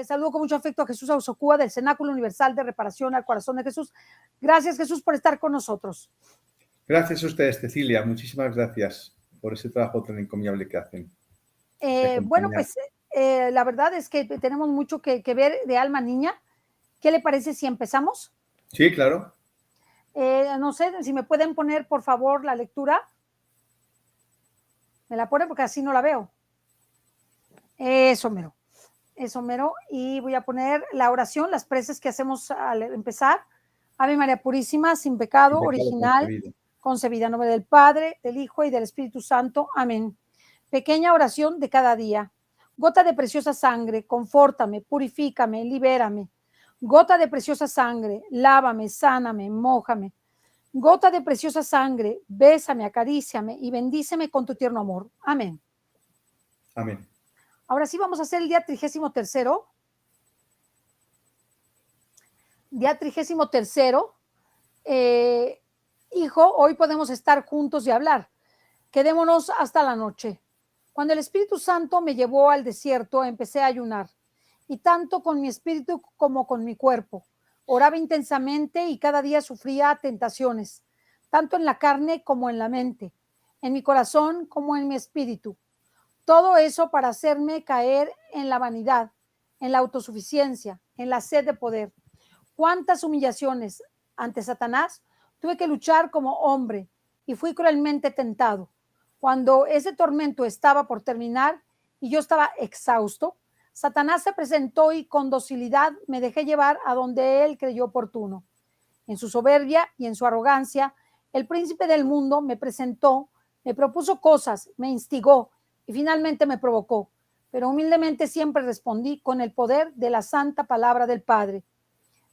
Saludo con mucho afecto a Jesús Ausocúa del Cenáculo Universal de Reparación al Corazón de Jesús. Gracias, Jesús, por estar con nosotros. Gracias a ustedes, Cecilia. Muchísimas gracias por ese trabajo tan encomiable que hacen. Bueno, pues la verdad es que tenemos mucho que ver de Alma Niña. ¿Qué le parece si empezamos? Sí, claro. No sé si me pueden poner, por favor, la lectura. Me la ponen porque así no la veo. Eso mero. Eso mero. Y voy a poner la oración, las preces que hacemos al empezar. Ave María Purísima, sin pecado, original, concebida en nombre del Padre, del Hijo y del Espíritu Santo. Amén. Pequeña oración de cada día. Gota de preciosa sangre, confórtame, purifícame, libérame. Gota de preciosa sangre, lávame, sáname, mójame. Gota de preciosa sangre, bésame, acaríciame y bendíceme con tu tierno amor. Amén. Amén. Ahora sí vamos a hacer el día 33. Día 33. Hijo, hoy podemos estar juntos y hablar. Quedémonos hasta la noche. Cuando el Espíritu Santo me llevó al desierto, empecé a ayunar, y tanto con mi espíritu como con mi cuerpo. Oraba intensamente y cada día sufría tentaciones, tanto en la carne como en la mente, en mi corazón como en mi espíritu. Todo eso para hacerme caer en la vanidad, en la autosuficiencia, en la sed de poder. Cuántas humillaciones ante Satanás tuve que luchar como hombre y fui cruelmente tentado. Cuando ese tormento estaba por terminar y yo estaba exhausto, Satanás se presentó y con docilidad me dejé llevar a donde él creyó oportuno. En su soberbia y en su arrogancia, el príncipe del mundo me presentó, me propuso cosas, me instigó y finalmente me provocó, pero humildemente siempre respondí con el poder de la santa palabra del Padre.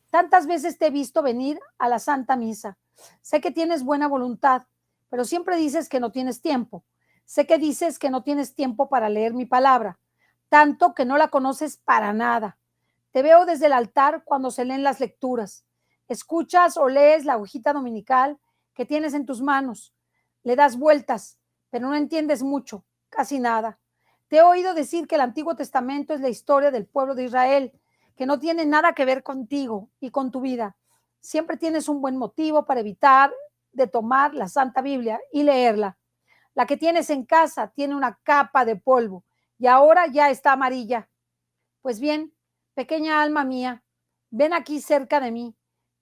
Tantas veces te he visto venir a la Santa Misa. Sé que tienes buena voluntad, pero siempre dices que no tienes tiempo. Sé que dices que no tienes tiempo para leer mi palabra, tanto que no la conoces para nada. Te veo desde el altar cuando se leen las lecturas. Escuchas o lees la hojita dominical que tienes en tus manos. Le das vueltas, pero no entiendes mucho, casi nada. Te he oído decir que el Antiguo Testamento es la historia del pueblo de Israel, que no tiene nada que ver contigo y con tu vida. Siempre tienes un buen motivo para evitar de tomar la Santa Biblia y leerla. La que tienes en casa tiene una capa de polvo y ahora ya está amarilla. Pues bien, pequeña alma mía, ven aquí cerca de mí.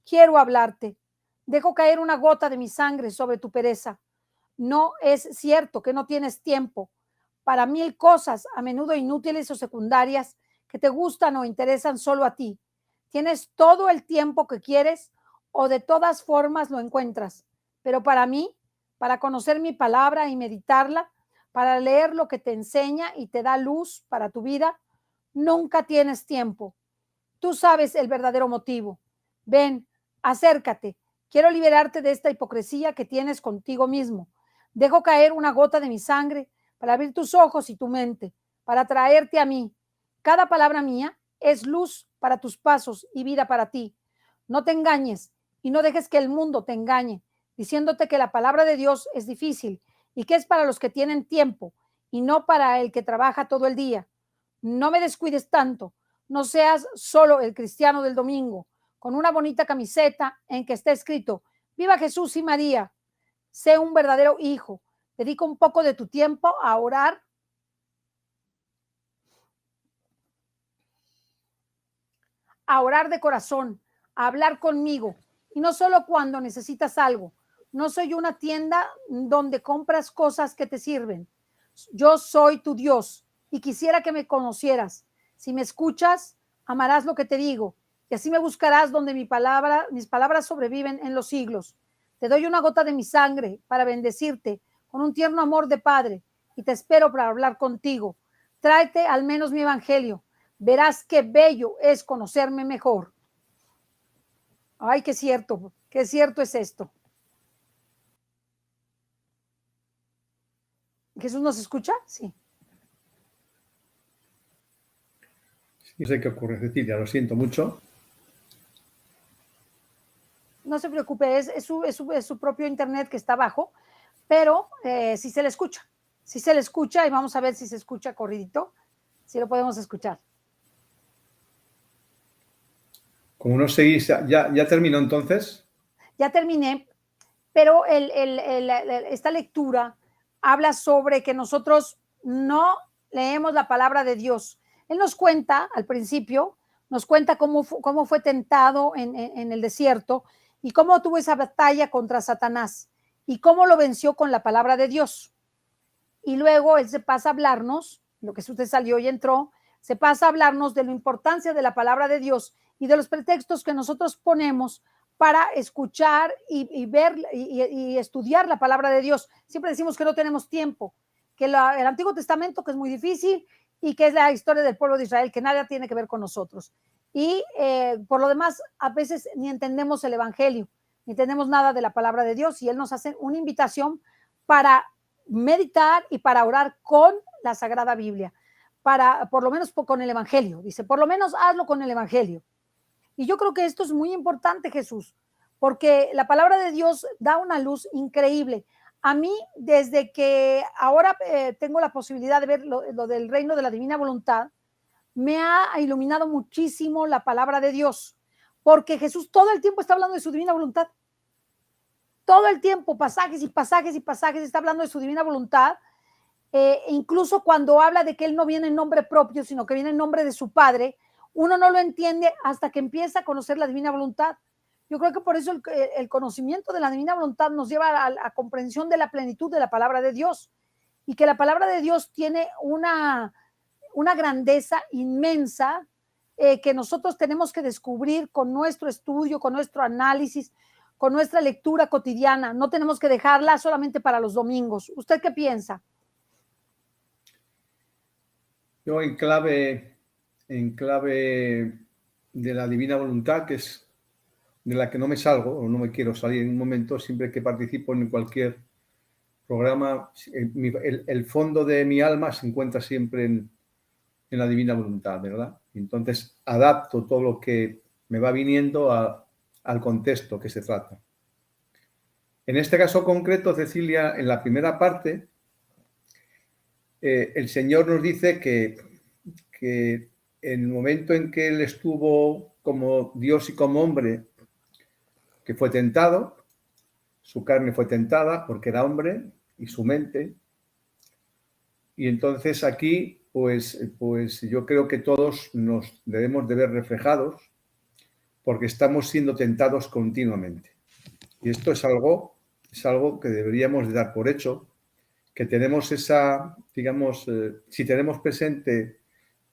Quiero hablarte. Dejo caer una gota de mi sangre sobre tu pereza. No es cierto que no tienes tiempo para mil cosas, a menudo inútiles o secundarias, que te gustan o interesan solo a ti. Tienes todo el tiempo que quieres o de todas formas lo encuentras. Pero para mí, para conocer mi palabra y meditarla, para leer lo que te enseña y te da luz para tu vida, nunca tienes tiempo. Tú sabes el verdadero motivo. Ven, acércate. Quiero liberarte de esta hipocresía que tienes contigo mismo. Dejo caer una gota de mi sangre para abrir tus ojos y tu mente, para traerte a mí. Cada palabra mía es luz para tus pasos y vida para ti. No te engañes y no dejes que el mundo te engañe, diciéndote que la palabra de Dios es difícil y que es para los que tienen tiempo y no para el que trabaja todo el día. No me descuides tanto. No seas solo el cristiano del domingo, con una bonita camiseta en que está escrito, viva Jesús y María. Sé un verdadero hijo. Dedica un poco de tu tiempo a orar, de corazón, a hablar conmigo, y no solo cuando necesitas algo. No soy una tienda donde compras cosas que te sirven. Yo soy tu Dios y quisiera que me conocieras. Si me escuchas, amarás lo que te digo, y así me buscarás donde mis palabras sobreviven en los siglos. Te doy una gota de mi sangre para bendecirte con un tierno amor de Padre, y te espero para hablar contigo. Tráete al menos mi evangelio. Verás qué bello es conocerme mejor. Ay, qué cierto es esto. ¿Jesús nos escucha? Sí. No sé qué ocurre, Cecilia, lo siento mucho. No se preocupe, es su propio internet que está abajo, pero sí se le escucha. Sí se le escucha y vamos a ver si se escucha corridito, si lo podemos escuchar. Como no seguís, ¿ya terminó entonces? Ya terminé, pero esta lectura habla sobre que nosotros no leemos la palabra de Dios. Él nos cuenta al principio, nos cuenta cómo fue tentado en el desierto y cómo tuvo esa batalla contra Satanás y cómo lo venció con la palabra de Dios. Y luego él se pasa a hablarnos, lo que usted salió y entró, se pasa a hablarnos de la importancia de la palabra de Dios y de los pretextos que nosotros ponemos para escuchar y ver y estudiar la palabra de Dios. Siempre decimos que no tenemos tiempo, que el Antiguo Testamento, que es muy difícil, y que es la historia del pueblo de Israel, que nada tiene que ver con nosotros. Y por lo demás, a veces ni entendemos el Evangelio, ni entendemos nada de la palabra de Dios, y Él nos hace una invitación para meditar y para orar con la Sagrada Biblia, para por lo menos con el Evangelio. Dice, por lo menos hazlo con el Evangelio. Y yo creo que esto es muy importante, Jesús, porque la palabra de Dios da una luz increíble. A mí, desde que ahora tengo la posibilidad de ver lo del reino de la divina voluntad, me ha iluminado muchísimo la palabra de Dios, porque Jesús todo el tiempo está hablando de su divina voluntad. Todo el tiempo, pasajes y pasajes y pasajes, está hablando de su divina voluntad. Incluso cuando habla de que Él no viene en nombre propio, sino que viene en nombre de su Padre, uno no lo entiende hasta que empieza a conocer la divina voluntad. Yo creo que por eso el conocimiento de la divina voluntad nos lleva a la comprensión de la plenitud de la palabra de Dios, y que la palabra de Dios tiene una grandeza inmensa que nosotros tenemos que descubrir con nuestro estudio, con nuestro análisis, con nuestra lectura cotidiana. No tenemos que dejarla solamente para los domingos. ¿Usted qué piensa? Yo en clave de la divina voluntad, que es de la que no me salgo o no me quiero salir en un momento, siempre que participo en cualquier programa, el fondo de mi alma se encuentra siempre en la divina voluntad, ¿verdad? Entonces adapto todo lo que me va viniendo al contexto que se trata. En este caso concreto, Cecilia, en la primera parte, el Señor nos dice que en el momento en que Él estuvo como Dios y como hombre, que fue tentado, su carne fue tentada porque era hombre y su mente. Y entonces aquí, pues yo creo que todos nos debemos de ver reflejados porque estamos siendo tentados continuamente. Y esto es algo que deberíamos de dar por hecho, que tenemos esa, digamos, si tenemos presente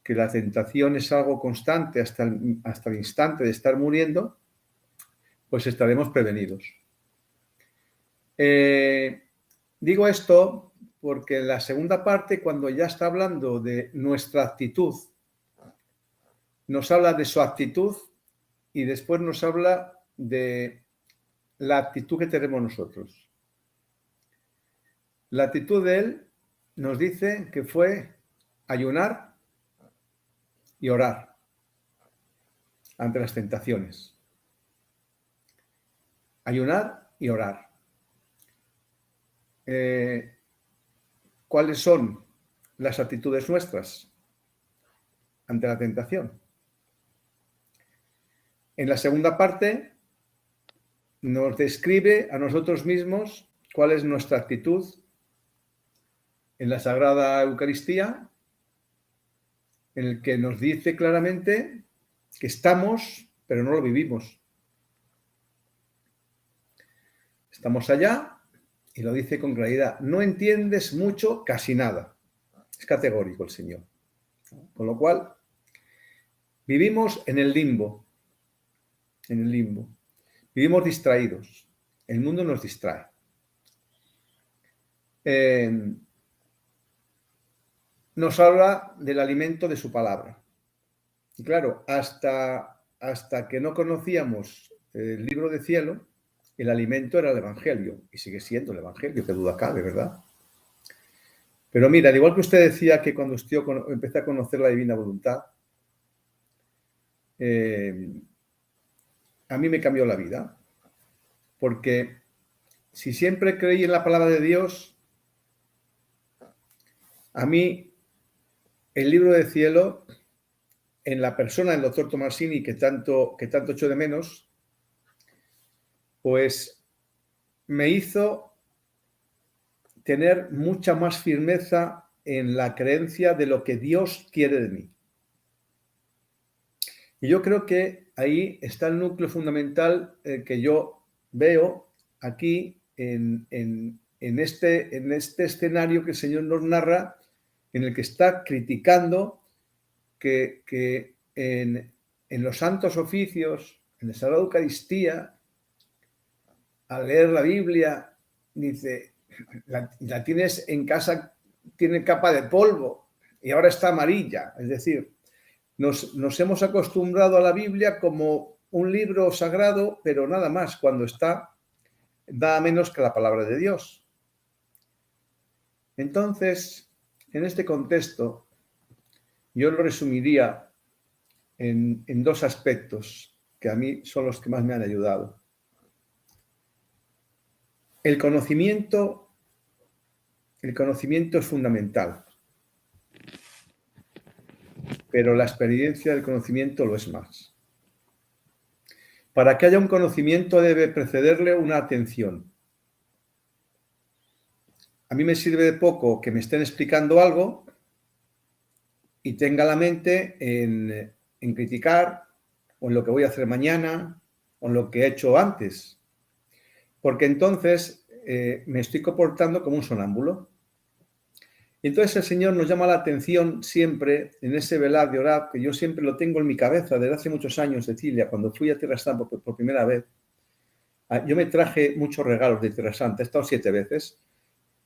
que la tentación es algo constante hasta el instante de estar muriendo, pues estaremos prevenidos. Digo esto porque en la segunda parte, cuando ya está hablando de nuestra actitud, nos habla de su actitud y después nos habla de la actitud que tenemos nosotros. La actitud de él nos dice que fue ayunar y orar ante las tentaciones. Ayunar y orar. ¿Cuáles son las actitudes nuestras ante la tentación? En la segunda parte nos describe a nosotros mismos cuál es nuestra actitud en la Sagrada Eucaristía, en el que nos dice claramente que estamos, pero no lo vivimos. Estamos allá y lo dice con claridad. No entiendes mucho, casi nada. Es categórico el Señor. Con lo cual, vivimos en el limbo. En el limbo. Vivimos distraídos. El mundo nos distrae. Nos habla del alimento de su palabra. Y claro, hasta que no conocíamos el libro de cielo, el alimento era el Evangelio. Y sigue siendo el Evangelio, que duda cabe, ¿verdad? Pero mira, al igual que usted decía que cuando empecé a conocer la divina voluntad, a mí me cambió la vida. Porque si siempre creí en la palabra de Dios, a mí el libro de cielo en la persona del doctor Tomasini que tanto echo de menos, pues me hizo tener mucha más firmeza en la creencia de lo que Dios quiere de mí. Y yo creo que ahí está el núcleo fundamental que yo veo aquí en este escenario que el Señor nos narra, en el que está criticando que en los santos oficios, en la Sagrada Eucaristía, al leer la Biblia, dice, la tienes en casa, tiene capa de polvo y ahora está amarilla. Es decir, nos hemos acostumbrado a la Biblia como un libro sagrado, pero nada más, cuando está, da menos que la palabra de Dios. Entonces, en este contexto, yo lo resumiría en dos aspectos que a mí son los que más me han ayudado. El conocimiento es fundamental, pero la experiencia del conocimiento lo es más. Para que haya un conocimiento debe precederle una atención. A mí me sirve de poco que me estén explicando algo y tenga la mente en criticar o en lo que voy a hacer mañana o en lo que he hecho antes, porque entonces me estoy comportando como un sonámbulo. Y entonces el Señor nos llama la atención siempre en ese velar de orar, que yo siempre lo tengo en mi cabeza desde hace muchos años, Cecilia, cuando fui a Tierra Santa por primera vez. Yo me traje muchos regalos de Tierra Santa, he estado 7 veces,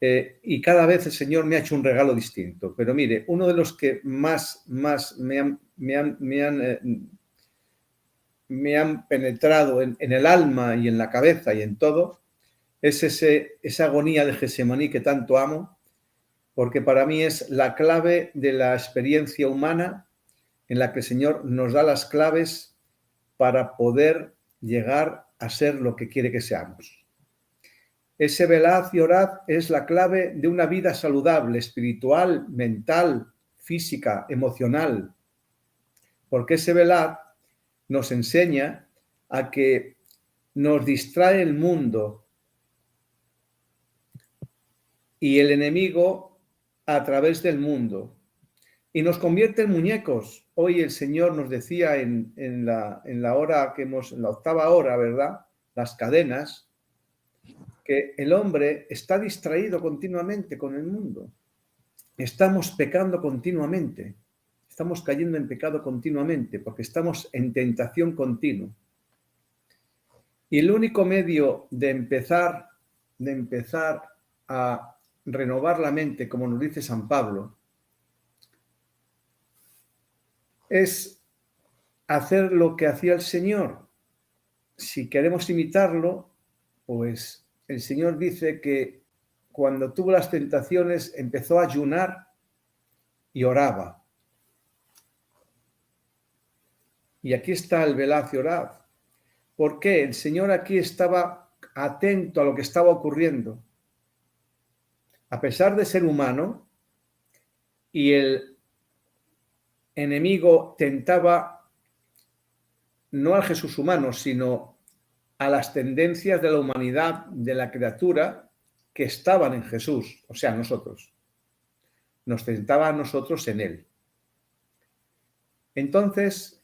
y cada vez el Señor me ha hecho un regalo distinto. Pero mire, uno de los que más me han penetrado en el alma y en la cabeza y en todo, es esa agonía de Getsemaní que tanto amo, porque para mí es la clave de la experiencia humana en la que el Señor nos da las claves para poder llegar a ser lo que quiere que seamos. Ese velad y orad es la clave de una vida saludable, espiritual, mental, física, emocional, porque ese velad nos enseña a que nos distrae el mundo y el enemigo a través del mundo y nos convierte en muñecos. Hoy el Señor nos decía en la hora que en la 8ª hora, ¿verdad? Las cadenas, que el hombre está distraído continuamente con el mundo. Estamos pecando continuamente. Estamos cayendo en pecado continuamente porque estamos en tentación continua. Y el único medio de empezar a renovar la mente, como nos dice San Pablo, es hacer lo que hacía el Señor. Si queremos imitarlo, pues el Señor dice que cuando tuvo las tentaciones empezó a ayunar y oraba. Y aquí está el velad y orad. ¿Por qué? El Señor aquí estaba atento a lo que estaba ocurriendo. A pesar de ser humano, y el enemigo tentaba no al Jesús humano, sino a las tendencias de la humanidad, de la criatura, que estaban en Jesús, o sea, nosotros. Nos tentaba a nosotros en Él. Entonces,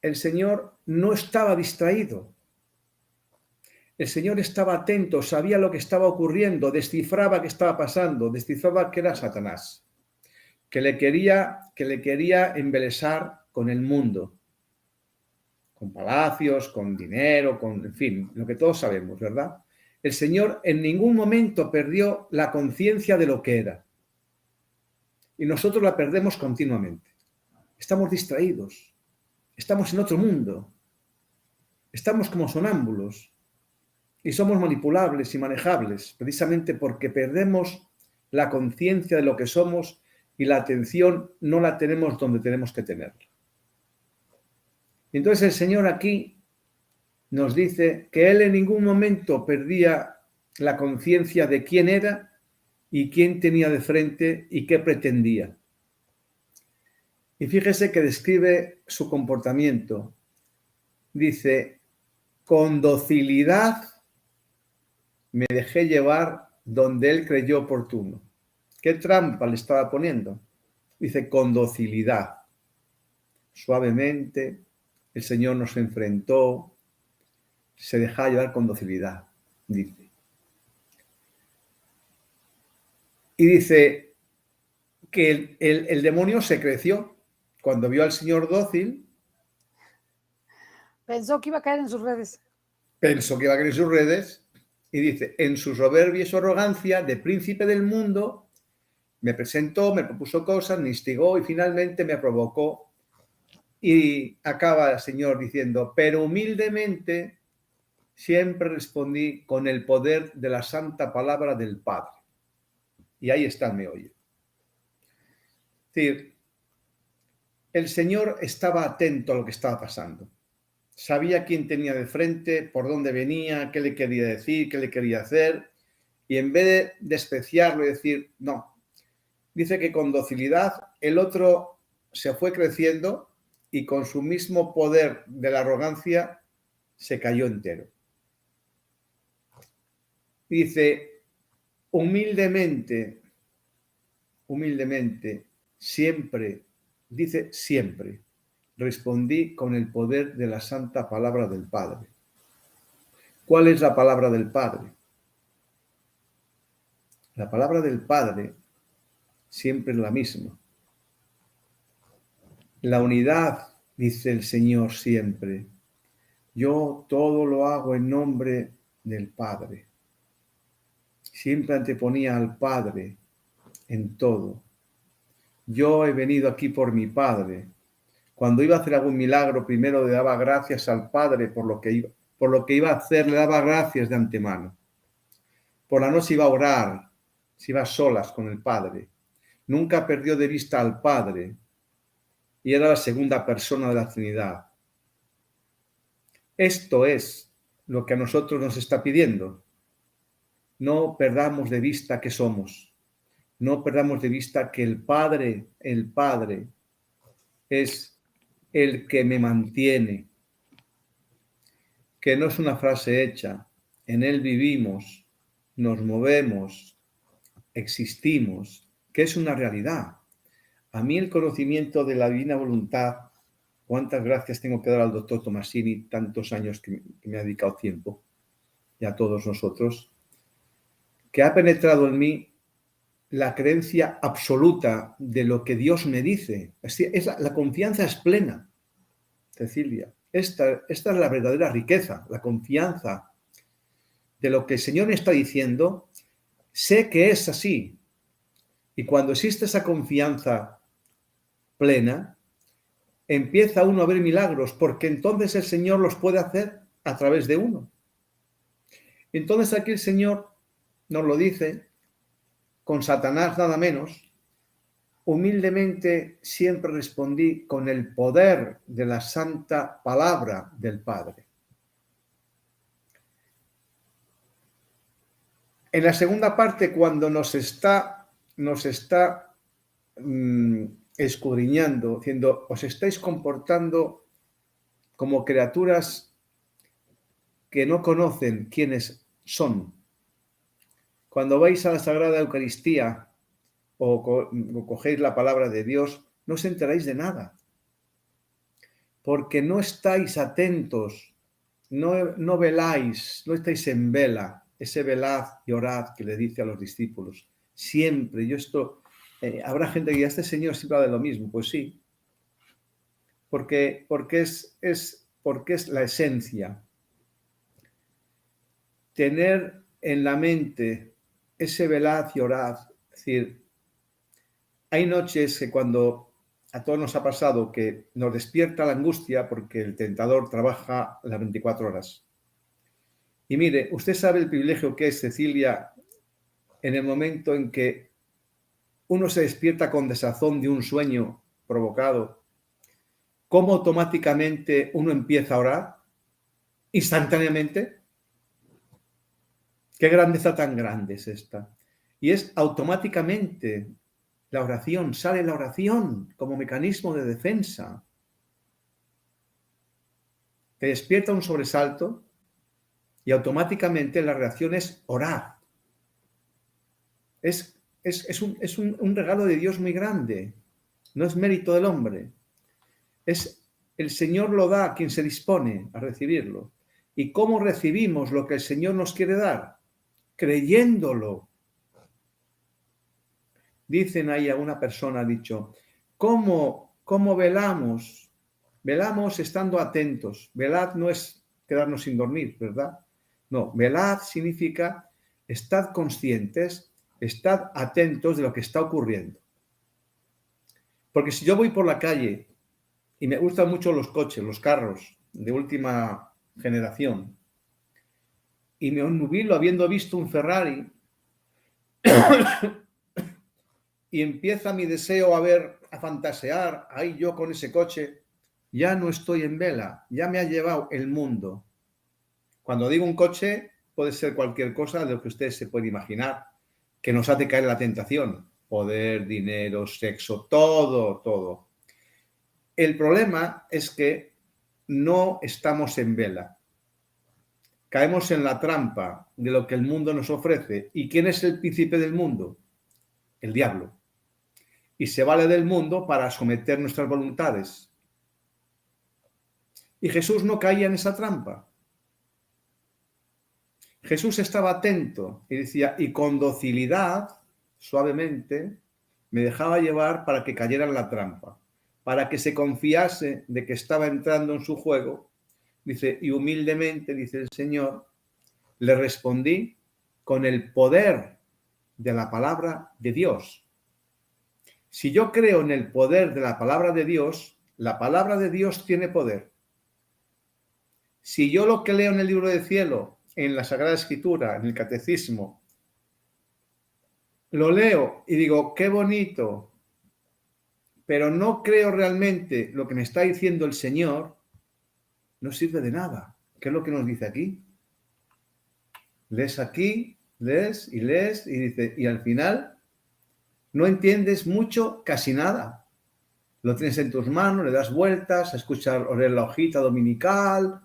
el Señor no estaba distraído. El Señor estaba atento, sabía lo que estaba ocurriendo, descifraba qué estaba pasando, descifraba que era Satanás, que le quería embelesar con el mundo, con palacios, con dinero, en fin, lo que todos sabemos, ¿verdad? El Señor en ningún momento perdió la conciencia de lo que era. Y nosotros la perdemos continuamente. Estamos distraídos, estamos en otro mundo, estamos como sonámbulos. Y somos manipulables y manejables, precisamente porque perdemos la conciencia de lo que somos y la atención no la tenemos donde tenemos que tenerla. Entonces el Señor aquí nos dice que Él en ningún momento perdía la conciencia de quién era y quién tenía de frente y qué pretendía. Y fíjese que describe su comportamiento. Dice, con docilidad me dejé llevar donde él creyó oportuno. ¿Qué trampa le estaba poniendo? Dice, con docilidad. Suavemente, el Señor nos enfrentó, se dejaba llevar con docilidad, dice. Y dice que el demonio se creció. Cuando vio al Señor dócil, Pensó que iba a caer en sus redes. pensó que iba a caer en sus redes y dice, en su soberbia y su arrogancia de príncipe del mundo, me presentó, me propuso cosas, me instigó y finalmente me provocó. Y acaba el Señor diciendo, pero humildemente siempre respondí con el poder de la santa palabra del Padre. Y ahí está el meollo. Es decir, el Señor estaba atento a lo que estaba pasando. Sabía quién tenía de frente, por dónde venía, qué le quería decir, qué le quería hacer. Y en vez de despreciarlo y decir, no, dice que con docilidad el otro se fue creciendo y con su mismo poder de la arrogancia se cayó entero. Dice, humildemente, siempre, dice siempre, respondí con el poder de la santa palabra del Padre. ¿Cuál es la palabra del Padre? La palabra del Padre siempre es la misma. La unidad, dice el Señor siempre. Yo todo lo hago en nombre del Padre. Siempre anteponía al Padre en todo. Yo he venido aquí por mi Padre. Cuando iba a hacer algún milagro, primero le daba gracias al Padre por lo que iba a hacer, le daba gracias de antemano. Por la noche iba a orar, se iba a solas con el Padre. Nunca perdió de vista al Padre y era la segunda persona de la Trinidad. Esto es lo que a nosotros nos está pidiendo. No perdamos de vista que somos. No perdamos de vista que el Padre es el que me mantiene, que no es una frase hecha. En Él vivimos, nos movemos, existimos, que es una realidad. A mí el conocimiento de la divina voluntad, cuántas gracias tengo que dar al doctor Tomasini, tantos años que me ha dedicado tiempo, y a todos nosotros, que ha penetrado en mí la creencia absoluta de lo que Dios me dice. La confianza es plena, Cecilia. Esta es la verdadera riqueza, la confianza de lo que el Señor me está diciendo. Sé que es así. Y cuando existe esa confianza plena, empieza uno a ver milagros, porque entonces el Señor los puede hacer a través de uno. Entonces aquí el Señor nos lo dice, con Satanás nada menos, humildemente siempre respondí con el poder de la santa palabra del Padre. En la segunda parte, cuando nos está escudriñando, diciendo, os estáis comportando como criaturas que no conocen quiénes son. Cuando vais a la Sagrada Eucaristía o cogéis la palabra de Dios, no os enteráis de nada, porque no estáis atentos, no veláis, no estáis en vela, ese velad y orad que le dice a los discípulos. Siempre, habrá gente que diga, este Señor siempre habla de lo mismo. Pues sí, porque es la esencia. Tener en la mente ese velad y orad, es decir, hay noches que cuando a todos nos ha pasado que nos despierta la angustia porque el tentador trabaja las 24 horas. Y mire, usted sabe el privilegio que es, Cecilia, en el momento en que uno se despierta con desazón de un sueño provocado, cómo automáticamente uno empieza a orar instantáneamente. Qué grandeza tan grande es esta. Y es automáticamente, La oración, sale la oración como mecanismo de defensa. Te despierta un sobresalto y automáticamente la reacción es orar. Es un regalo de Dios muy grande. No es mérito del hombre. El Señor lo da a quien se dispone a recibirlo. ¿Y cómo recibimos lo que el Señor nos quiere dar? Creyéndolo. Dicen ahí a una persona, ha dicho, ¿cómo velamos? Velamos estando atentos. Velad no es quedarnos sin dormir, ¿verdad? No, velad significa estad conscientes, estad atentos de lo que está ocurriendo. Porque si yo voy por la calle y me gustan mucho los coches, los carros de última generación, y me obnubilo habiendo visto un Ferrari, y empieza mi deseo a fantasear, ahí yo con ese coche, ya no estoy en vela, ya me ha llevado el mundo. Cuando digo un coche, puede ser cualquier cosa de lo que usted se puede imaginar, que nos hace caer en la tentación. Poder, dinero, sexo, todo. El problema es que no estamos en vela. Caemos en la trampa de lo que el mundo nos ofrece. ¿Y quién es el príncipe del mundo? El diablo. Y se vale del mundo para someter nuestras voluntades. Y Jesús no caía en esa trampa. Jesús estaba atento y decía, y con docilidad, suavemente, me dejaba llevar para que cayera en la trampa, para que se confiase de que estaba entrando en su juego. Dice, y humildemente, dice el Señor, le respondí con el poder de la palabra de Dios. Si yo creo en el poder de la palabra de Dios, la palabra de Dios tiene poder. Si yo lo que leo en el libro del cielo, en la Sagrada Escritura, en el Catecismo, lo leo y digo, qué bonito, pero no creo realmente lo que me está diciendo el Señor, no sirve de nada. ¿Qué es lo que nos dice aquí? Lees aquí, lees y dice, y al final no entiendes mucho, casi nada. Lo tienes en tus manos, le das vueltas, escuchas oler la hojita dominical,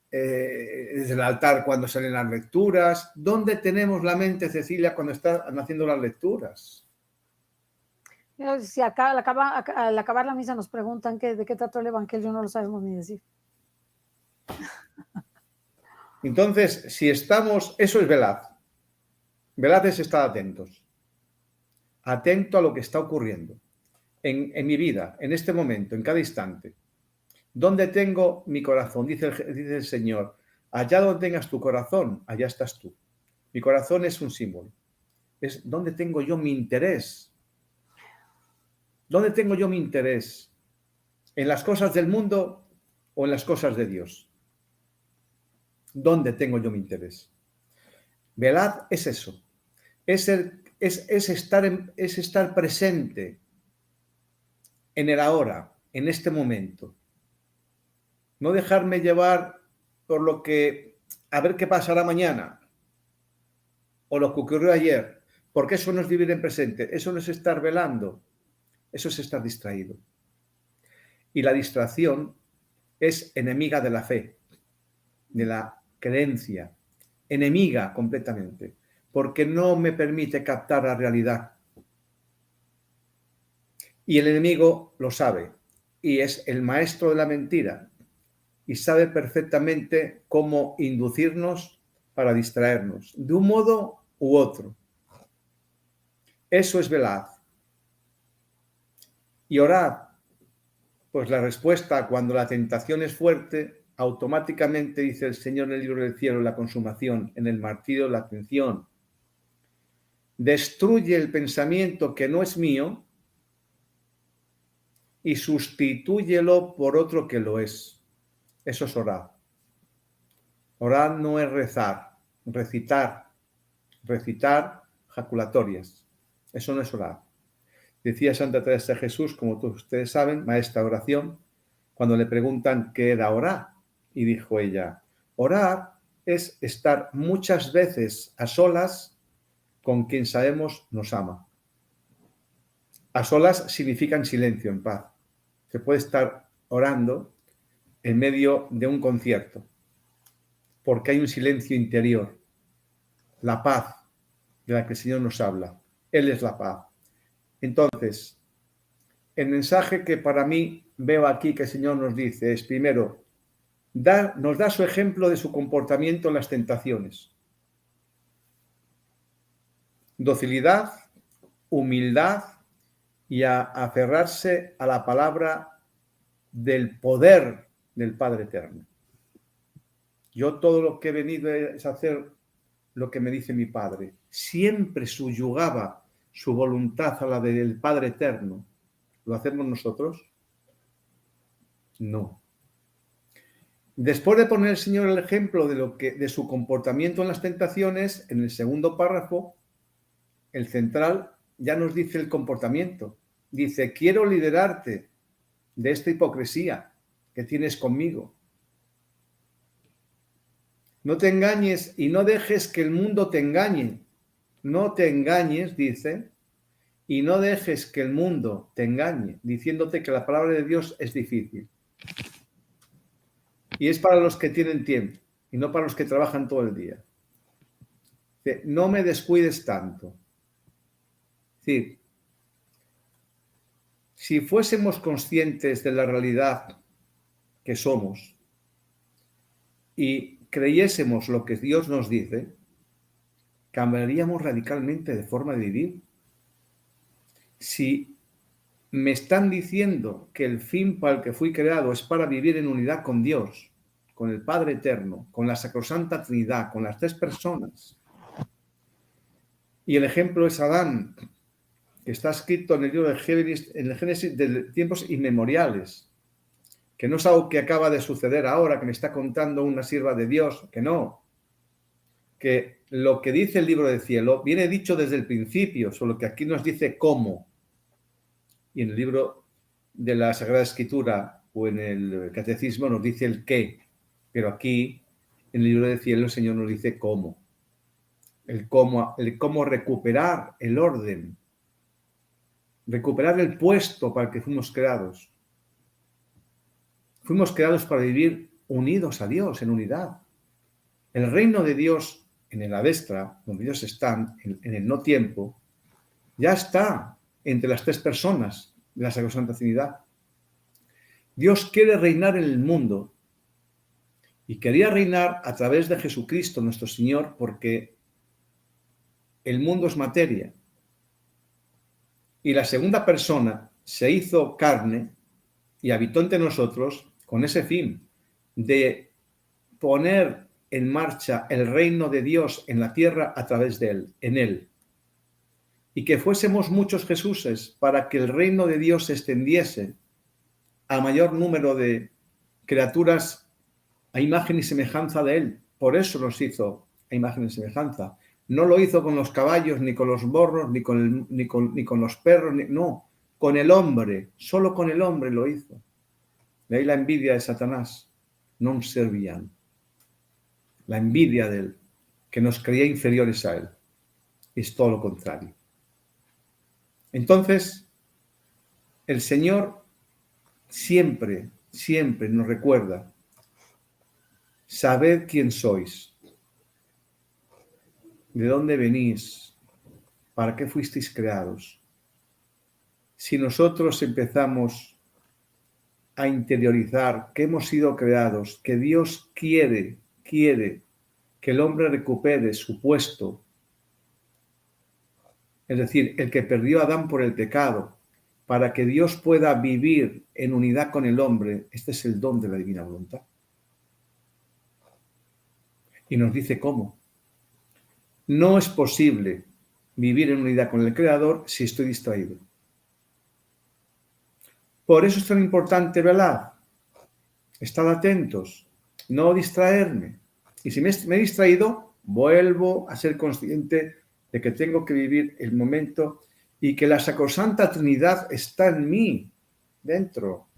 desde el altar cuando salen las lecturas. ¿Dónde tenemos la mente, Cecilia, cuando están haciendo las lecturas? Si acá, al acabar la misa nos preguntan de qué trató el Evangelio, no lo sabemos ni decir. Entonces, si estamos, eso es velad. Velad es estar atentos. Atento a lo que está ocurriendo en mi vida, en este momento, en cada instante. ¿Dónde tengo mi corazón? Dice el Señor, allá donde tengas tu corazón, allá estás tú. Mi corazón es un símbolo. Es donde tengo yo mi interés. ¿Dónde tengo yo mi interés? ¿En las cosas del mundo o en las cosas de Dios? ¿Dónde tengo yo mi interés? Velad es eso. Es estar presente en el ahora, en este momento. No dejarme llevar por lo que, a ver qué pasará mañana, o lo que ocurrió ayer, porque eso no es vivir en presente, eso no es estar velando, eso es estar distraído. Y la distracción es enemiga de la fe, de la creencia, enemiga completamente, porque no me permite captar la realidad. Y el enemigo lo sabe, y es el maestro de la mentira, y sabe perfectamente cómo inducirnos para distraernos, de un modo u otro. Eso es velad. Y orad, pues la respuesta cuando la tentación es fuerte, automáticamente dice el Señor en el libro del cielo, la consumación, en el martirio, la atención. Destruye el pensamiento que no es mío y sustitúyelo por otro que lo es. Eso es orar. Orar no es rezar, recitar jaculatorias. Eso no es orar. Decía Santa Teresa de Jesús, como todos ustedes saben, maestra de oración, cuando le preguntan qué era orar. Y dijo ella, orar es estar muchas veces a solas con quien sabemos nos ama. A solas significa en silencio, en paz. Se puede estar orando en medio de un concierto, porque hay un silencio interior, la paz de la que el Señor nos habla. Él es la paz. Entonces, el mensaje que para mí veo aquí que el Señor nos dice es, primero, nos da su ejemplo de su comportamiento en las tentaciones. Docilidad, humildad y a aferrarse a la palabra del poder del Padre Eterno. Yo todo lo que he venido es hacer lo que me dice mi Padre. Siempre subyugaba su voluntad a la del Padre Eterno. ¿Lo hacemos nosotros? No. Después de poner el Señor el ejemplo de su comportamiento en las tentaciones, en el segundo párrafo, el central ya nos dice el comportamiento. Dice, quiero liberarte de esta hipocresía que tienes conmigo. No te engañes y no dejes que el mundo te engañe. No te engañes, dice, y no dejes que el mundo te engañe, diciéndote que la palabra de Dios es difícil. Y es para los que tienen tiempo y no para los que trabajan todo el día. Dice, no me descuides tanto. Es decir, si fuésemos conscientes de la realidad que somos y creyésemos lo que Dios nos dice, cambiaríamos radicalmente de forma de vivir. Si me están diciendo que el fin para el que fui creado es para vivir en unidad con Dios, con el Padre Eterno, con la Sacrosanta Trinidad, con las tres personas, y el ejemplo es Adán, que está escrito en el libro de Génesis de tiempos inmemoriales, que no es algo que acaba de suceder ahora, que me está contando una sierva de Dios, que no, que lo que dice el libro del cielo viene dicho desde el principio, solo que aquí nos dice cómo. Y en el libro de la Sagrada Escritura o en el Catecismo nos dice el qué, pero aquí en el libro del cielo el Señor nos dice cómo. El cómo recuperar el orden, recuperar el puesto para el que fuimos creados. Fuimos creados para vivir unidos a Dios, en unidad. El reino de Dios en el Avestra, donde Dios está, en el no tiempo, ya está entre las tres personas de la Sacrosanta Trinidad. Dios quiere reinar en el mundo y quería reinar a través de Jesucristo, nuestro Señor, porque el mundo es materia. Y la segunda persona se hizo carne y habitó entre nosotros con ese fin de poner en marcha el reino de Dios en la tierra a través de él, en él. Y que fuésemos muchos Jesuses para que el reino de Dios se extendiese a mayor número de criaturas a imagen y semejanza de él. Por eso nos hizo a imagen y semejanza. No lo hizo con los caballos, ni con los burros, ni con los perros, no, con el hombre, solo con el hombre lo hizo. De ahí la envidia de Satanás, non servían. La envidia de él, que nos creía inferiores a él. Es todo lo contrario. Entonces, el Señor siempre, siempre nos recuerda, sabed quién sois, de dónde venís, para qué fuisteis creados. Si nosotros empezamos a interiorizar que hemos sido creados, que Dios quiere que el hombre recupere su puesto, es decir, el que perdió a Adán por el pecado, para que Dios pueda vivir en unidad con el hombre, este es el don de la divina voluntad. Y nos dice cómo. No es posible vivir en unidad con el Creador si estoy distraído. Por eso es tan importante velar, estar atentos, no distraerme. Y si me he distraído, vuelvo a ser consciente de que tengo que vivir el momento y que la Sacrosanta Trinidad está en mí, dentro.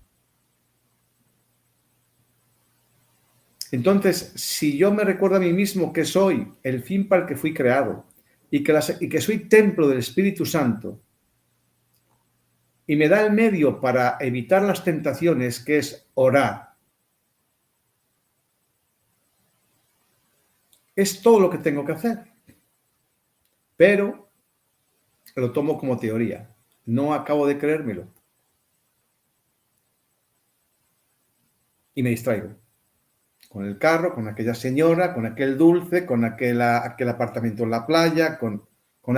Entonces, si yo me recuerdo a mí mismo que soy el fin para el que fui creado y que soy templo del Espíritu Santo, y me da el medio para evitar las tentaciones, que es orar. Es todo lo que tengo que hacer. Pero lo tomo como teoría. No acabo de creérmelo. Y me distraigo. Con el carro, con aquella señora, con aquel dulce, con aquel apartamento en la playa, con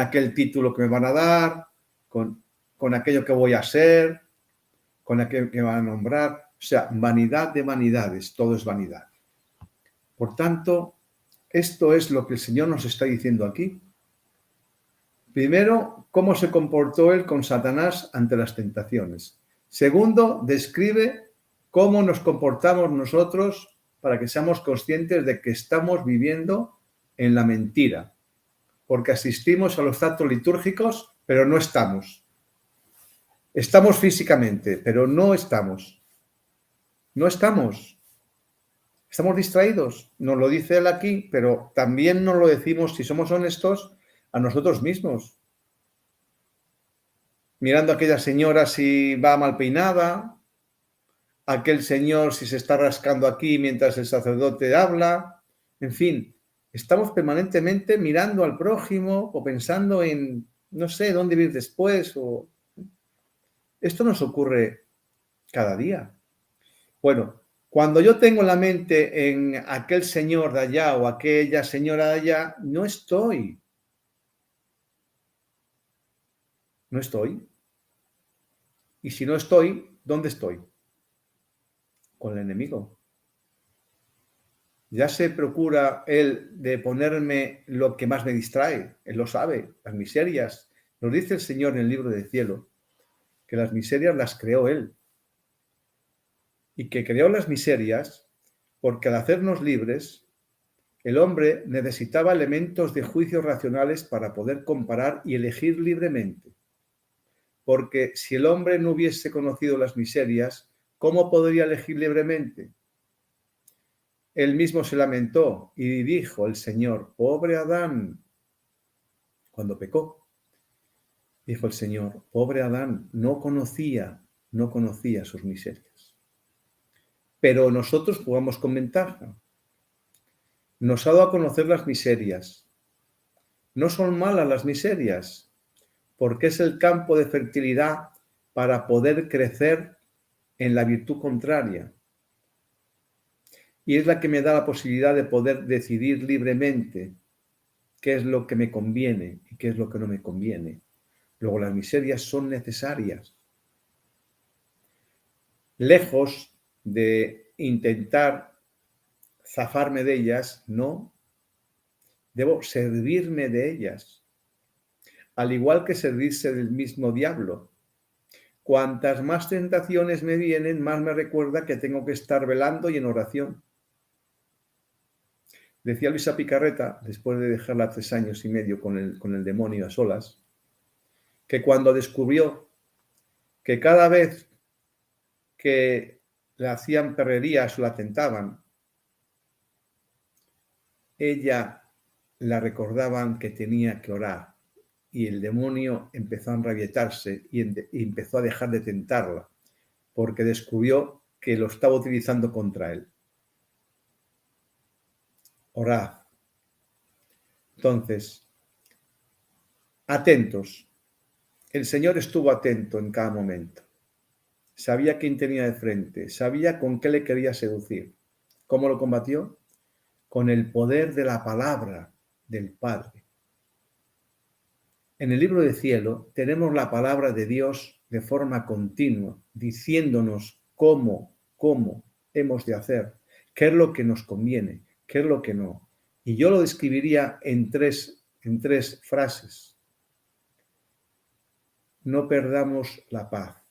aquel título que me van a dar, con aquello que voy a ser, con aquello que me van a nombrar. O sea, vanidad de vanidades, todo es vanidad. Por tanto, esto es lo que el Señor nos está diciendo aquí. Primero, cómo se comportó él con Satanás ante las tentaciones. Segundo, describe cómo nos comportamos nosotros para que seamos conscientes de que estamos viviendo en la mentira, porque asistimos a los actos litúrgicos, pero no estamos. Estamos físicamente, pero no estamos. No estamos. Estamos distraídos. Nos lo dice él aquí, pero también nos lo decimos, si somos honestos, a nosotros mismos. Mirando a aquella señora si va mal peinada, aquel señor si se está rascando aquí mientras el sacerdote habla. En fin, estamos permanentemente mirando al prójimo o pensando en, no sé, dónde ir después. Esto nos ocurre cada día. Bueno, cuando yo tengo la mente en aquel señor de allá o aquella señora de allá, no estoy. No estoy. Y si no estoy, ¿dónde estoy? Con el enemigo. Ya se procura él de ponerme lo que más me distrae. Él lo sabe, las miserias. Nos dice el Señor en el libro del cielo que las miserias las creó él. Y que creó las miserias porque al hacernos libres, el hombre necesitaba elementos de juicios racionales para poder comparar y elegir libremente. Porque si el hombre no hubiese conocido las miserias, ¿cómo podría elegir libremente? Él mismo se lamentó y dijo el Señor, pobre Adán, cuando pecó. Dijo el Señor, pobre Adán, no conocía sus miserias. Pero nosotros jugamos con ventaja. Nos ha dado a conocer las miserias. No son malas las miserias, porque es el campo de fertilidad para poder crecer en la virtud contraria. Y es la que me da la posibilidad de poder decidir libremente qué es lo que me conviene y qué es lo que no me conviene. Luego, las miserias son necesarias. Lejos de intentar zafarme de ellas, no. Debo servirme de ellas. Al igual que servirse del mismo diablo. Cuantas más tentaciones me vienen, más me recuerda que tengo que estar velando y en oración. Decía Luisa Picarreta, después de dejarla 3 años y medio con el demonio a solas, que cuando descubrió que cada vez que le hacían perrerías o la tentaban, ella la recordaban que tenía que orar y el demonio empezó a enrabietarse y empezó a dejar de tentarla porque descubrió que lo estaba utilizando contra él. Orad. Entonces, atentos. El Señor estuvo atento en cada momento. Sabía quién tenía de frente, sabía con qué le quería seducir. ¿Cómo lo combatió? Con el poder de la palabra del Padre. En el libro del cielo tenemos la palabra de Dios de forma continua, diciéndonos cómo hemos de hacer, qué es lo que nos conviene, qué es lo que no. Y yo lo describiría en tres frases. No perdamos la paz.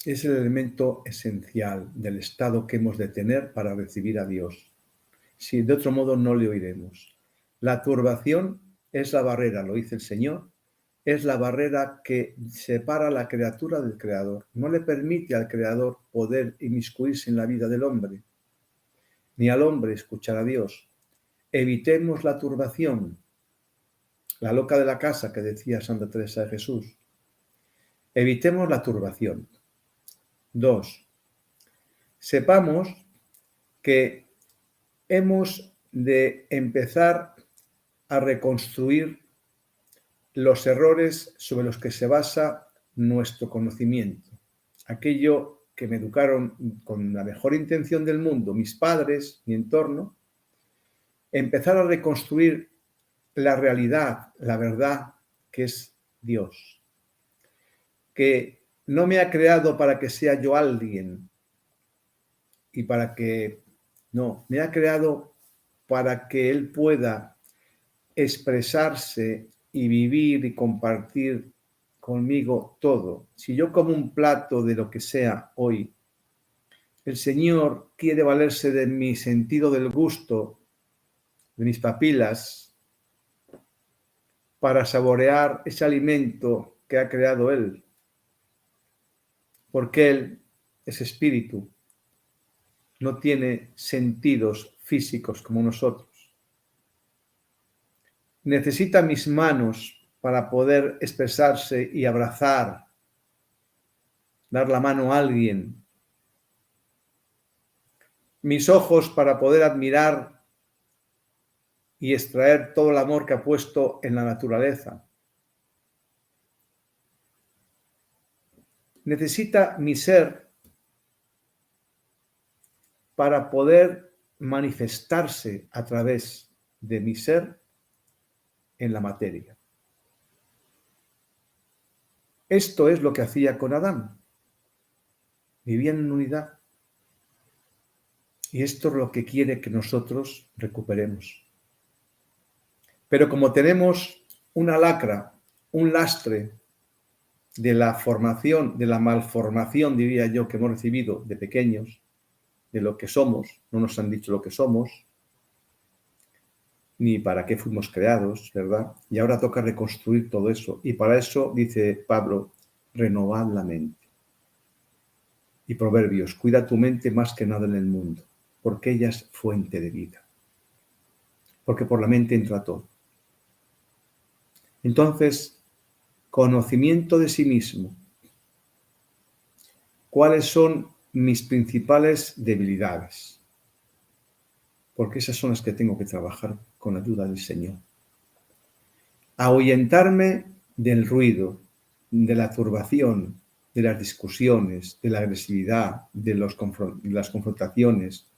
Es el elemento esencial del estado que hemos de tener para recibir a Dios. Si de otro modo no le oiremos. La turbación es la barrera, lo dice el Señor, es la barrera que separa a la criatura del Creador. No le permite al Creador poder inmiscuirse en la vida del hombre, ni al hombre escuchar a Dios. Evitemos la turbación. La loca de la casa que decía Santa Teresa de Jesús. Evitemos la turbación. 2. Sepamos que hemos de empezar a reconstruir los errores sobre los que se basa nuestro conocimiento. Aquello que me educaron con la mejor intención del mundo, mis padres, mi entorno, empezar a reconstruir la realidad, la verdad que es Dios, que no me ha creado para que sea yo alguien y para que, no, me ha creado para que Él pueda expresarse y vivir y compartir conmigo todo. Si yo como un plato de lo que sea hoy, el Señor quiere valerse de mi sentido del gusto, de mis papilas, para saborear ese alimento que ha creado Él. Porque Él es espíritu, no tiene sentidos físicos como nosotros. Necesita mis manos para poder expresarse y abrazar, dar la mano a alguien. Mis ojos para poder admirar y extraer todo el amor que ha puesto en la naturaleza. Necesita mi ser para poder manifestarse a través de mi ser en la materia. Esto es lo que hacía con Adán. Vivían en unidad. Y esto es lo que quiere que nosotros recuperemos. Pero como tenemos una lacra, un lastre de la formación, de la malformación, diría yo, que hemos recibido de pequeños, de lo que somos, no nos han dicho lo que somos, ni para qué fuimos creados, ¿verdad? Y ahora toca reconstruir todo eso. Y para eso, dice Pablo, renovad la mente. Y Proverbios, cuida tu mente más que nada en el mundo, porque ella es fuente de vida. Porque por la mente entra todo. Entonces, conocimiento de sí mismo. ¿Cuáles son mis principales debilidades? Porque esas son las que tengo que trabajar con la ayuda del Señor. Ahuyentarme del ruido, de la turbación, de las discusiones, de la agresividad, de las confrontaciones,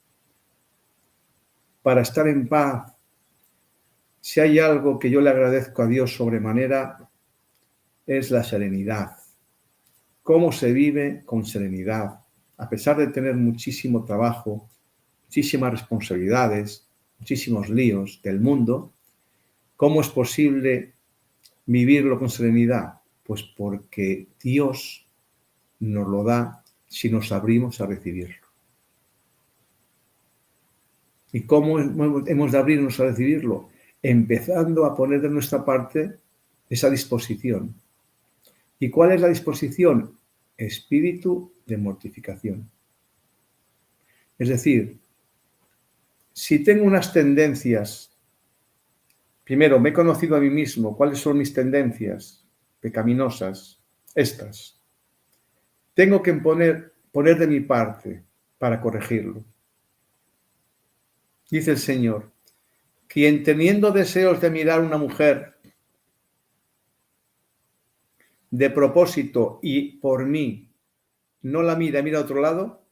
para estar en paz. Si hay algo que yo le agradezco a Dios sobremanera, es la serenidad. Cómo se vive con serenidad, a pesar de tener muchísimo trabajo, muchísimas responsabilidades, muchísimos líos del mundo. ¿Cómo es posible vivirlo con serenidad? Pues porque Dios nos lo da si nos abrimos a recibirlo. ¿Y cómo hemos de abrirnos a recibirlo? Empezando a poner de nuestra parte esa disposición. ¿Y cuál es la disposición? Espíritu de mortificación. Es decir, si tengo unas tendencias, primero me he conocido a mí mismo, cuáles son mis tendencias pecaminosas, estas. Tengo que poner de mi parte para corregirlo. Dice el Señor, quien teniendo deseos de mirar a una mujer de propósito y por mí no la mira a otro lado,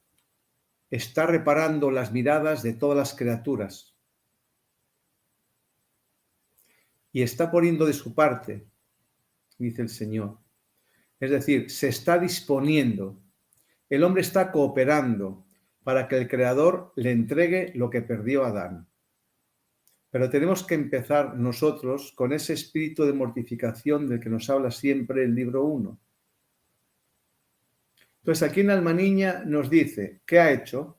está reparando las miradas de todas las criaturas y está poniendo de su parte, dice el Señor. Es decir, se está disponiendo, el hombre está cooperando para que el Creador le entregue lo que perdió Adán. Pero tenemos que empezar nosotros con ese espíritu de mortificación del que nos habla siempre el libro 1. Entonces aquí en Alma Niña nos dice qué ha hecho,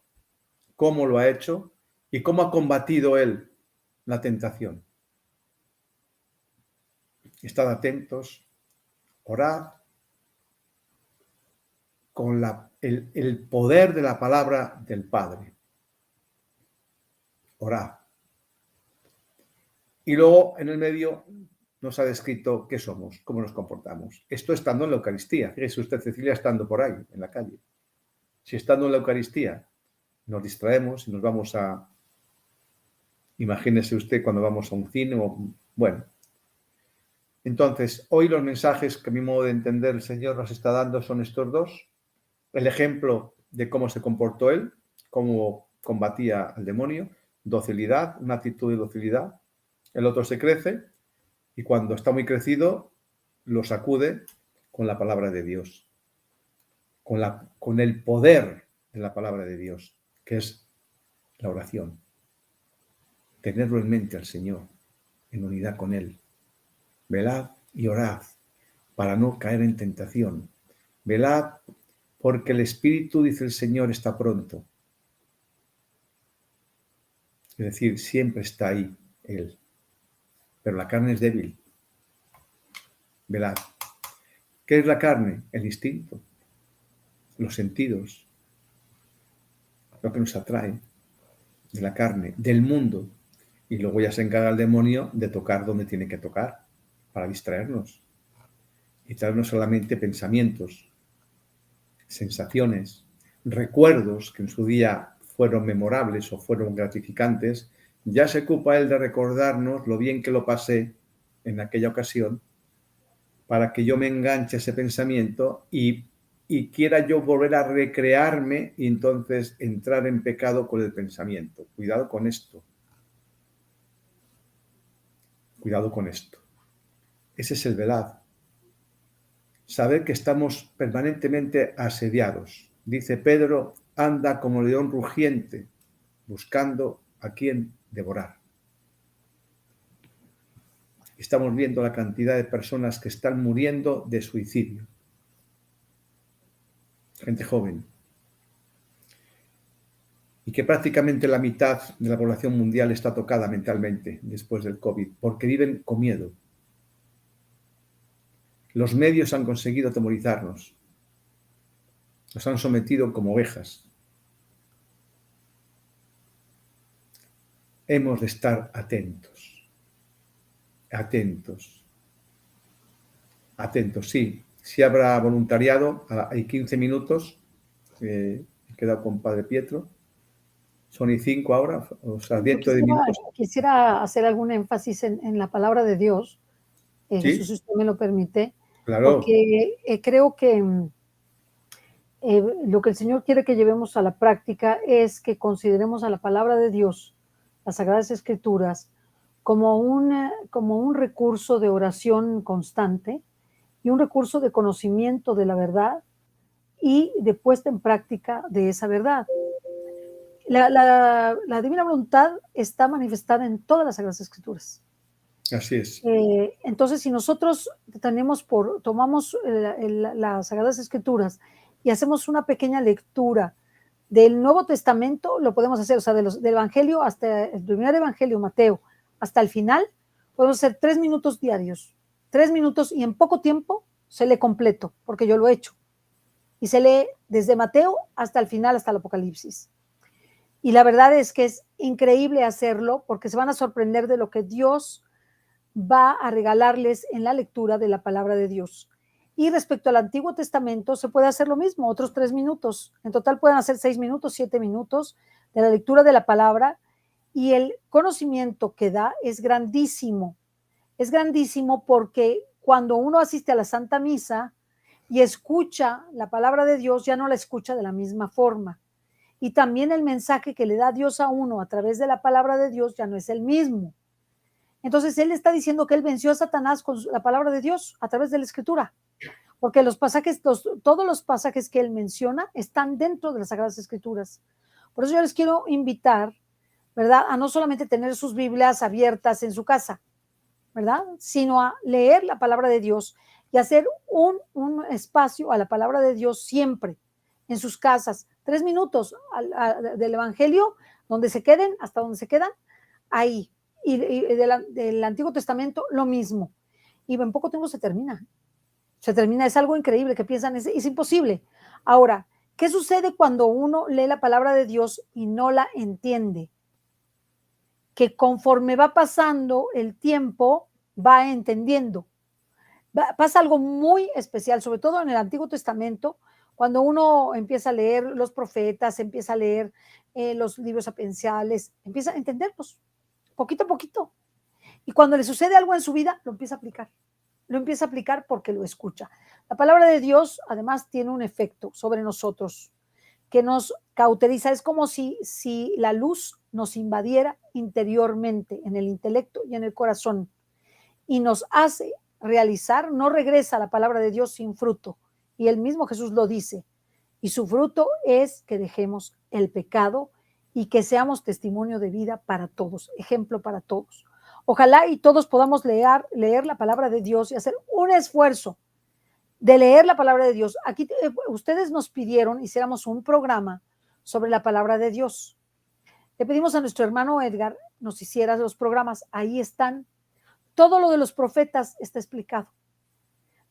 cómo lo ha hecho y cómo ha combatido él la tentación. Estad atentos, orad con el poder de la palabra del Padre. Orad. Y luego en el medio nos ha descrito qué somos, cómo nos comportamos. Esto estando en la Eucaristía. Fíjese usted, Cecilia, estando por ahí, en la calle. Si estando en la Eucaristía nos distraemos y nos vamos a... Imagínese usted cuando vamos a un cine o... Bueno. Entonces, hoy los mensajes que a mi modo de entender el Señor nos está dando son estos dos. El ejemplo de cómo se comportó Él, cómo combatía al demonio, docilidad, una actitud de docilidad. El otro se crece y cuando está muy crecido lo sacude con la palabra de Dios, con el poder de la palabra de Dios, que es la oración. Tenerlo en mente al Señor, en unidad con Él. Velad y orad para no caer en tentación. Velad porque el Espíritu, dice el Señor, está pronto. Es decir, siempre está ahí Él. Pero la carne es débil. Velad. ¿Qué es la carne? El instinto, los sentidos, lo que nos atrae de la carne, del mundo. Y luego ya se encarga el demonio de tocar donde tiene que tocar para distraernos y traernos solamente pensamientos, sensaciones, recuerdos que en su día fueron memorables o fueron gratificantes. Ya se ocupa él de recordarnos lo bien que lo pasé en aquella ocasión para que yo me enganche a ese pensamiento y quiera yo volver a recrearme y entonces entrar en pecado con el pensamiento. Cuidado con esto. Cuidado con esto. Ese es el velad. Saber que estamos permanentemente asediados. Dice Pedro, anda como león rugiente, buscando a quien devorar. Estamos viendo la cantidad de personas que están muriendo de suicidio. Gente joven. Y que prácticamente la mitad de la población mundial está tocada mentalmente después del COVID, porque viven con miedo. Los medios han conseguido atemorizarnos. Nos han sometido como ovejas. Hemos de estar atentos. Atentos. Atentos, sí. Si habrá voluntariado, hay 15 minutos. He quedado con Padre Pietro. Son y 5 ahora, o sea, dentro de minutos. Quisiera hacer algún énfasis en la palabra de Dios, ¿Sí? Jesús, si usted me lo permite, Claro. porque creo que lo que el Señor quiere que llevemos a la práctica es que consideremos a la palabra de Dios, las Sagradas Escrituras, como un recurso de oración constante y un recurso de conocimiento de la verdad y de puesta en práctica de esa verdad. La divina voluntad está manifestada en todas las Sagradas Escrituras. Así es. Entonces, si nosotros tomamos las Sagradas Escrituras y hacemos una pequeña lectura del Nuevo Testamento, lo podemos hacer, o sea, del Evangelio hasta el primer Evangelio, Mateo, hasta el final, podemos hacer 3 minutos diarios, 3 minutos y en poco tiempo se lee completo, porque yo lo he hecho. Y se lee desde Mateo hasta el final, hasta el Apocalipsis. Y la verdad es que es increíble hacerlo porque se van a sorprender de lo que Dios va a regalarles en la lectura de la palabra de Dios. Y respecto al Antiguo Testamento, se puede hacer lo mismo, otros 3 minutos. En total pueden hacer 6 minutos, 7 minutos de la lectura de la palabra y el conocimiento que da es grandísimo. Es grandísimo porque cuando uno asiste a la Santa Misa y escucha la palabra de Dios, ya no la escucha de la misma forma. Y también el mensaje que le da Dios a uno a través de la palabra de Dios ya no es el mismo. Entonces él está diciendo que él venció a Satanás con la palabra de Dios a través de la Escritura, porque todos los pasajes que él menciona están dentro de las Sagradas Escrituras. Por eso yo les quiero invitar, ¿verdad?, a no solamente tener sus Biblias abiertas en su casa, ¿verdad?, sino a leer la palabra de Dios y hacer un espacio a la palabra de Dios siempre en sus casas, 3 minutos del Evangelio, donde se queden, hasta donde se quedan, ahí. Y del Antiguo Testamento lo mismo. Y en poco tiempo se termina. Es algo increíble que piensan, es imposible. Ahora, ¿qué sucede cuando uno lee la palabra de Dios y no la entiende? Que conforme va pasando el tiempo, va entendiendo. Pasa algo muy especial, sobre todo en el Antiguo Testamento, cuando uno empieza a leer los profetas, empieza a leer los libros sapienciales, empieza a entenderlos poquito a poquito. Y cuando le sucede algo en su vida, lo empieza a aplicar. Lo empieza a aplicar porque lo escucha. La palabra de Dios, además, tiene un efecto sobre nosotros que nos cauteriza. Es como si la luz nos invadiera interiormente, en el intelecto y en el corazón, y nos hace realizar, no regresa la palabra de Dios sin fruto. Y el mismo Jesús lo dice. Y su fruto es que dejemos el pecado y que seamos testimonio de vida para todos, ejemplo para todos. Ojalá y todos podamos leer la palabra de Dios y hacer un esfuerzo de leer la palabra de Dios. Aquí ustedes nos pidieron hiciéramos un programa sobre la palabra de Dios. Le pedimos a nuestro hermano Edgar nos hiciera los programas. Ahí están. Todo lo de los profetas está explicado.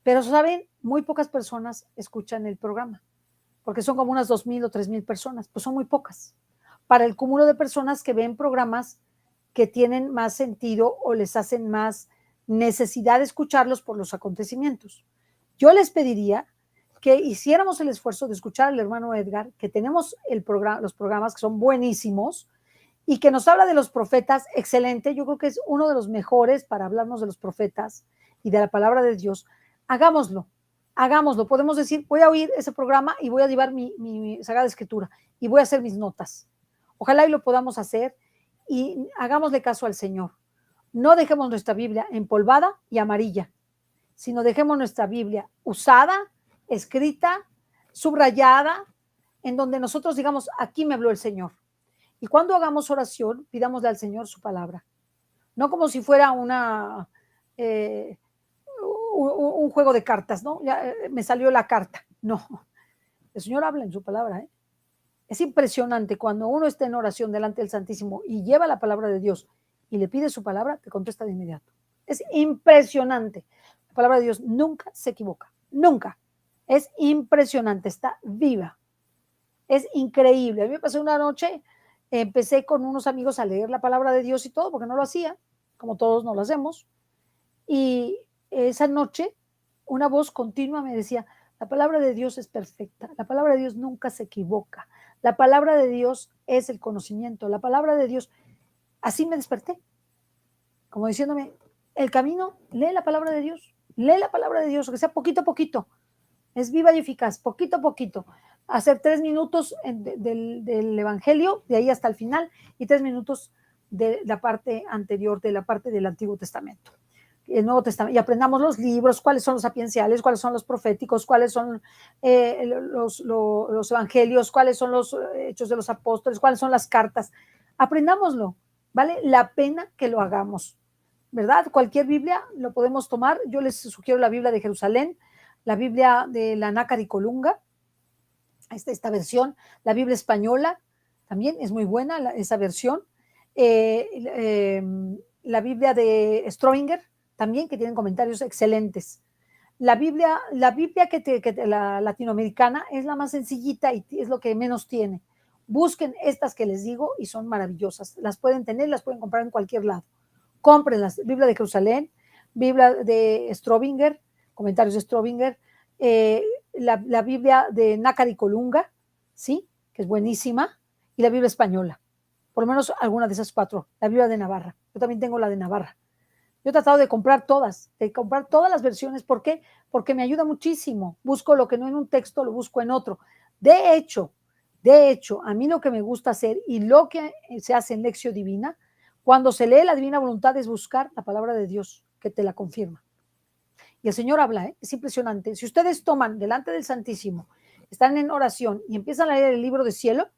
Pero, ¿saben? Muy pocas personas escuchan el programa, porque son como unas 2,000 o 3,000 personas, pues son muy pocas. Para el cúmulo de personas que ven programas que tienen más sentido o les hacen más necesidad de escucharlos por los acontecimientos. Yo les pediría que hiciéramos el esfuerzo de escuchar al hermano Edgar, que tenemos los programas que son buenísimos y que nos habla de los profetas, excelente. Yo creo que es uno de los mejores para hablarnos de los profetas y de la palabra de Dios. Hagámoslo, hagámoslo. Podemos decir, voy a oír ese programa y voy a llevar mi Sagrada Escritura y voy a hacer mis notas. Ojalá y lo podamos hacer y hagámosle caso al Señor. No dejemos nuestra Biblia empolvada y amarilla, sino dejemos nuestra Biblia usada, escrita, subrayada, en donde nosotros digamos, aquí me habló el Señor. Y cuando hagamos oración, pidámosle al Señor su palabra. No como si fuera un juego de cartas, ¿no? Ya me salió la carta. No, el Señor habla en su palabra, ¿eh? Es impresionante cuando uno está en oración delante del Santísimo y lleva la palabra de Dios y le pide su palabra, te contesta de inmediato. Es impresionante. La palabra de Dios nunca se equivoca, nunca. Es impresionante, está viva. Es increíble. A mí me pasó una noche, empecé con unos amigos a leer la palabra de Dios y todo, porque no lo hacía, como todos no lo hacemos. Y esa noche una voz continua me decía, la palabra de Dios es perfecta, la palabra de Dios nunca se equivoca, la palabra de Dios es el conocimiento, la palabra de Dios. Así me desperté, como diciéndome, el camino, lee la palabra de Dios, que sea poquito a poquito, es viva y eficaz, poquito a poquito. Hacer 3 minutos del Evangelio, de ahí hasta el final, y 3 minutos de la parte anterior, de la parte del Antiguo Testamento. El Nuevo Testamento, y aprendamos los libros, cuáles son los sapienciales, cuáles son los proféticos, cuáles son los evangelios, cuáles son los hechos de los apóstoles, cuáles son las cartas. Aprendámoslo, vale la pena que lo hagamos, ¿verdad? Cualquier Biblia lo podemos tomar. Yo les sugiero la Biblia de Jerusalén, la Biblia de la Nácar y Colunga, esta versión, la Biblia española también es muy buena esa versión, la Biblia de Stroinger también, que tienen comentarios excelentes. La Biblia la latinoamericana es la más sencillita y es lo que menos tiene. Busquen estas que les digo y son maravillosas. Las pueden tener, las pueden comprar en cualquier lado. Cómprenlas. Biblia de Jerusalén, Biblia de Strobinger, comentarios de Strobinger, la Biblia de Nácar y Colunga, ¿sí? Que es buenísima, y la Biblia española. Por lo menos alguna de esas 4. La Biblia de Navarra. Yo también tengo la de Navarra. Yo he tratado de comprar todas las versiones. ¿Por qué? Porque me ayuda muchísimo. Busco lo que no en un texto, lo busco en otro. De hecho, a mí lo que me gusta hacer y lo que se hace en Lección Divina, cuando se lee la Divina Voluntad, es buscar la palabra de Dios que te la confirma. Y el Señor habla, es impresionante. Si ustedes toman delante del Santísimo, están en oración y empiezan a leer el libro de cielo,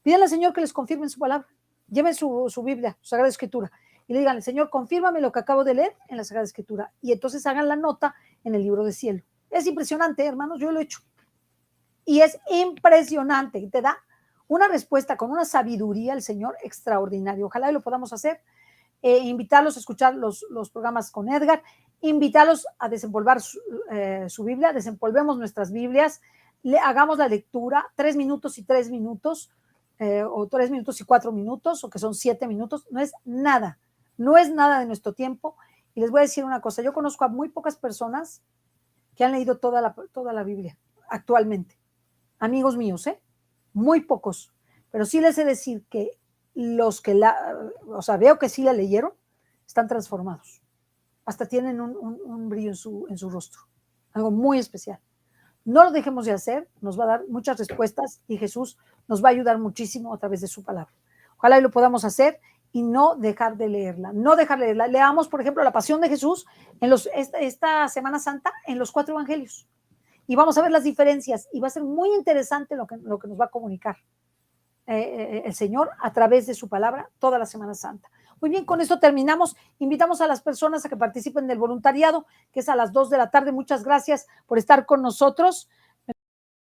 pídanle al Señor que les confirme su palabra. Lleven su Biblia, su Sagrada Escritura, y le digan, Señor, confírmame lo que acabo de leer en la Sagrada Escritura. Y entonces hagan la nota en el libro de cielo. Es impresionante, hermanos, yo lo he hecho. Y es impresionante, te da una respuesta con una sabiduría el Señor extraordinario. Ojalá lo podamos hacer. Invitarlos a escuchar los programas con Edgar, invitarlos a desempolvar su Biblia, desempolvemos nuestras Biblias, hagamos la lectura, 3 minutos y 3 minutos, o 3 minutos y 4 minutos, o que son 7 minutos, no es nada de nuestro tiempo, Y les voy a decir una cosa, yo conozco a muy pocas personas que han leído toda la Biblia actualmente. Amigos míos, muy pocos. Pero sí les he de decir que los que veo que sí la leyeron, están transformados. Hasta tienen un brillo en su rostro. Algo muy especial. No lo dejemos de hacer, nos va a dar muchas respuestas y Jesús nos va a ayudar muchísimo a través de su palabra. Ojalá y lo podamos hacer y no dejar de leerla, no dejar de leerla. Leamos, por ejemplo, la Pasión de Jesús esta Semana Santa en los 4 evangelios y vamos a ver las diferencias y va a ser muy interesante lo que nos va a comunicar el Señor a través de su palabra toda la Semana Santa. Muy bien, con esto terminamos. Invitamos a las personas a que participen del voluntariado, que es a las 2 de la tarde. Muchas gracias por estar con nosotros.